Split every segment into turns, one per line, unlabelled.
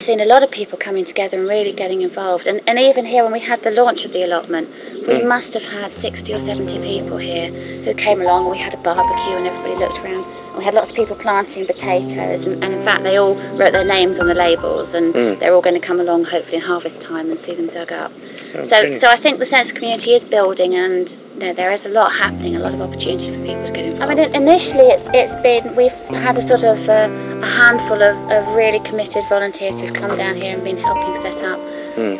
seen a lot of people coming together and really getting involved. And even here, when we had the launch of the allotment, we must have had 60 or 70 people here who came along, and we had a barbecue and everybody looked around. And we had lots of people planting potatoes, and in fact they all wrote their names on the labels, and they're all going to come along hopefully in harvest time and see them dug up. So I think the sense of community is building, and there is a lot happening, a lot of opportunity for people to get involved. I mean, initially we've had a sort of a handful of really committed volunteers who've come down here and been helping set up.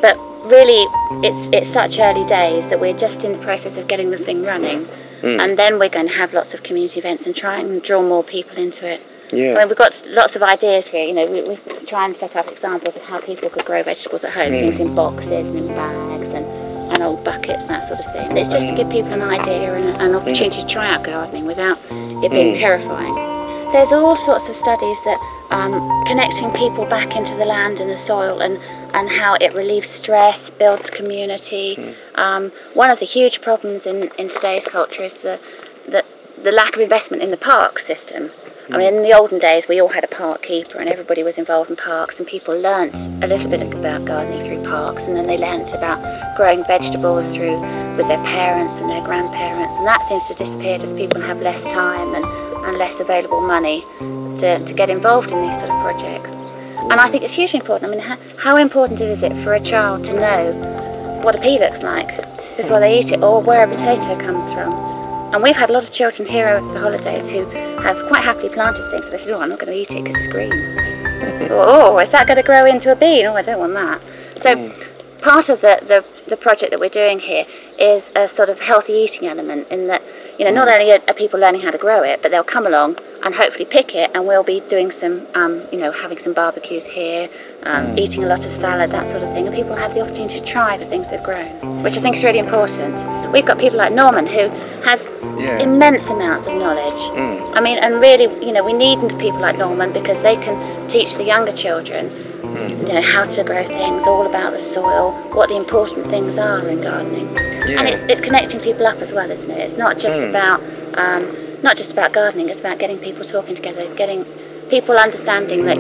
But really, it's such early days that we're just in the process of getting the thing running. And then we're going to have lots of community events and try and draw more people into it. Yeah. I mean, we've got lots of ideas here. We try and set up examples of how people could grow vegetables at home, things in boxes and in bags and old buckets, that sort of thing. And it's just to give people an idea and an opportunity to try out gardening without it being terrifying. There's all sorts of studies that connecting people back into the land and the soil and how it relieves stress, builds community. One of the huge problems in today's culture is the lack of investment in the park system. I mean, in the olden days, we all had a park keeper and everybody was involved in parks, and people learnt a little bit about gardening through parks, and then they learnt about growing vegetables with their parents and their grandparents, and that seems to have disappeared as people have less time and less available money to get involved in these sort of projects. And I think it's hugely important. I mean, how important is it for a child to know what a pea looks like before they eat it, or where a potato comes from? And we've had a lot of children here over the holidays who have quite happily planted things. So they said, oh, I'm not going to eat it because it's green. Or, oh, is that going to grow into a bean? Oh, I don't want that. So part of the project that we're doing here is a sort of healthy eating element, in that, not only are people learning how to grow it, but they'll come along and hopefully pick it, and we'll be doing some, having some barbecues here, eating a lot of salad, that sort of thing, and people have the opportunity to try the things they've grown, which I think is really important. We've got people like Norman, who has immense amounts of knowledge. I mean, and really, we need people like Norman because they can teach the younger children, how to grow things, all about the soil, what the important things are in gardening. And it's connecting people up as well, isn't it? It's not just about gardening, it's about getting people talking together, getting people understanding that,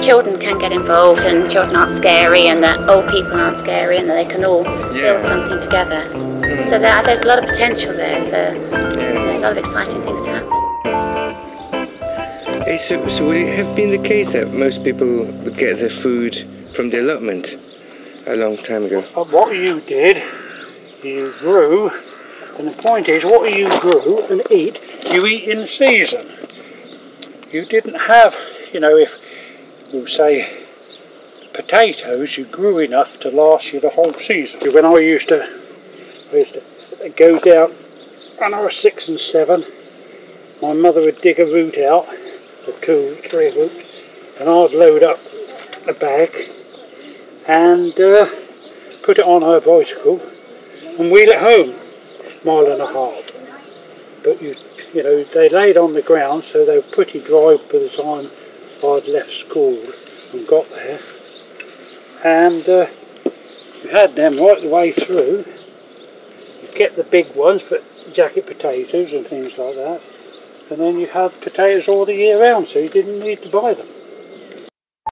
children can get involved and children aren't scary, and that old people aren't scary, and that they can all build something together. So there's a lot of potential there for a lot of exciting things to happen.
Hey, so would it have been the case that most people would get their food from the allotment a long time ago?
What you did, you grew, and the point is, what you grew and eat, you eat in season. You didn't have, if we'll say potatoes, you grew enough to last you the whole season. When I used to go down when I was 6 and 7, my mother would dig a root out, or 2 or 3 roots, and I'd load up a bag and put it on her bicycle and wheel it home, 1.5 miles. But they laid on the ground, so they were pretty dry by the time I'd left school and got there. And you had them right the way through. You get the big ones for jacket potatoes and things like that. And then you had potatoes all the year round, so you didn't need to buy them.